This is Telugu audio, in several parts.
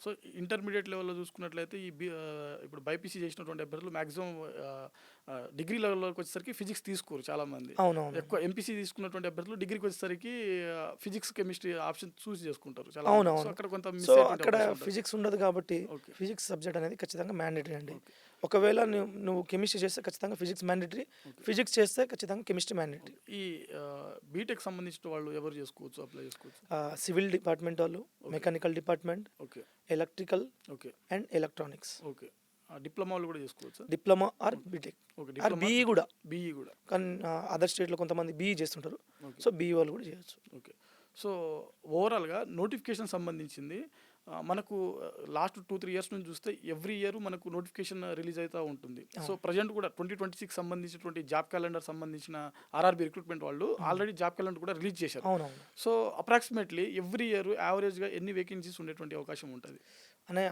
సో ఇంటర్మీడియట్ లెవెల్‌లో చూసుకున్నట్లయితే ఇప్పుడు బైపీసీ చేసినటువంటి అభ్యర్థులు మాక్సిమం డిగ్రీ లెవెల్‌లోకి వచ్చేసరికి ఫిజిక్స్ తీసుకోరు చాలామంది. అవునవును. ఎక్కువ ఎంపీసీ తీసుకున్నటువంటి అభ్యర్థులు డిగ్రీకి వచ్చేసరికి ఫిజిక్స్, కెమిస్ట్రీ ఆప్షన్ చూస్ చేసుకుంటారు చాలామంది. సో అవునవును. అక్కడ కొంత మిస్ సో అయ్యేటువంటి అక్కడ అవకాశం ఉంటది. ఫిజిక్స్ ఉండదు కాబట్టి ఓకే. ఫిజిక్స్ సబ్జెక్ట్ అనేది ఖచ్చితంగా మ్యాండేటరీ అండి. ఓకే. ఒకవేళ నువ్వు కెమిస్ట్రీ చేస్తే ఖచ్చితంగా ఫిజిక్స్ మ్యాండేటరీ, ఓకే. ఫిజిక్స్ చేస్తే ఖచ్చితంగా కెమిస్ట్రీ మ్యాండేటరీ. ఈ బీటెక్ సంబంధించిన వాళ్ళు ఎవరు చేసుకోవచ్చు, అప్లై చేసుకోవచ్చు? సివిల్ డిపార్ట్మెంట్ వాళ్ళు, mechanical department, okay. Electrical okay. And electronics, okay. Diploma వాళ్ళు కూడా చేసుకోవచ్చా? Diploma or B Tech okay. Or diploma, BE కూడా. బీఈ కూడా. కానీ అదర్ స్టేట్లో కొంతమంది బీఈ చేస్తుంటారు. ఓకే. సో బీఈ వాళ్ళు కూడా చేయొచ్చు. ఓకే. సో ఓవరాల్‌గా నోటిఫికేషన్ సంబంధించింది మనకు లాస్ట్ 2-3 ఇయర్స్ నుంచి చూస్తే ఎవ్రీ ఇయర్ మనకు నోటిఫికేషన్ రిలీజ్ అవుతా ఉంటుంది. సో ప్రజెంట్ కూడా 2026 సంబంధించినటువంటి జాబ్ క్యాలెండర్ సంబంధించిన ఆర్ఆర్బీ రిక్రూట్మెంట్ వాళ్ళు ఆల్రెడీ జాబ్ క్యాలెండర్ కూడా రిలీజ్ చేశారు. అవునవును. సో అప్రాక్సిమేట్లీ ఎవ్రీ ఇయర్ యావరేజ్‌గా ఎన్ని వేకెన్సీస్ ఉండేటువంటి అవకాశం ఉంటది?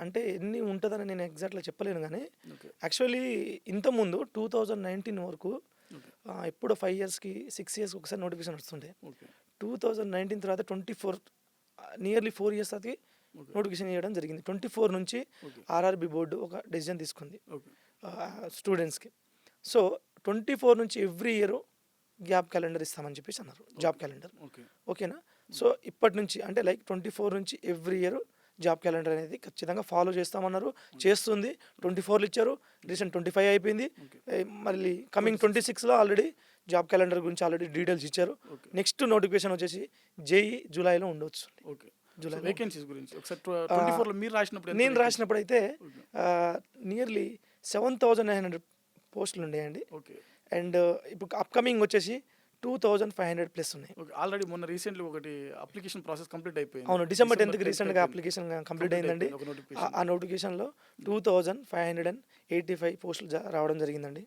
అంటే ఎన్ని ఉంటుందని నేను ఎగ్జాక్ట్గా చెప్పలేను కానీ ఓకే. యాక్చువల్లీ ఇంతకుముందు 2019 వరకు ఓకే. ఎప్పుడో 5 ఇయర్స్కి 6 ఇయర్స్కి ఒకసారి నోటిఫికేషన్ వస్తుండే. ఓకే. 2019 తర్వాత 24 నియర్లీ 4 ఇయర్స్ అది ఓకే. నోటిఫికేషన్ ఇవ్వడం జరిగింది. 24 నుంచి ఓకే. ఆర్ఆర్బీ బోర్డు ఒక డెసిజన్ తీసుకుంది ఓకే. స్టూడెంట్స్కి. సో 24 నుంచి ఎవ్రీ ఇయర్ గ్యాప్ క్యాలెండర్ ఇస్తామని చెప్పేసి అన్నారు, జాబ్ క్యాలెండర్. ఓకే. ఓకేనా? సో ఇప్పటి నుంచి అంటే లైక్ 24 నుంచి ఎవ్రీ ఇయర్ జాబ్ క్యాలెండర్ అనేది ఖచ్చితంగా ఫాలో చేస్తామన్నారు, చేస్తుంది. 24లో ఇచ్చారు, రీసెంట్ 25 అయిపోయింది. మళ్ళీ కమింగ్ 26లో ఆల్రెడీ జాబ్ క్యాలెండర్ గురించి ఆల్రెడీ డీటెయిల్స్ ఇచ్చారు. ఓకే. నెక్స్ట్ నోటిఫికేషన్ వచ్చేసి జేఈ జూలైలో ఉండొచ్చు. ఓకే. జూలై వేకెన్సీస్ గురించి ఒకసారి 24లో మీరు రాసినప్పుడు ఎంత నేను vacancies? రాసినప్పుడు అయితే నియర్లీ 7,900 పోస్టులు ఉండేయండి. ఓకే. అండ్ ఇప్పుడు అప్కమింగ్ వచ్చేసి 2,500 ప్లస్ ఉన్నాయి. ఓకే. ఆల్రెడీ మొన్న రీసెంట్లీ ఒకటి అప్లికేషన్ ప్రాసెస్ కంప్లీట్ అయిపోయింది. అవును, డిసెంబర్ 10కి 10th రీసెంట్గా అప్లికేషన్ కంప్లీట్ అయిందండి. ఒక నోటిఫికేషన్. ఆ నోటిఫికేషన్లో 2,585 పోస్టులు రావడం జరిగిందండి.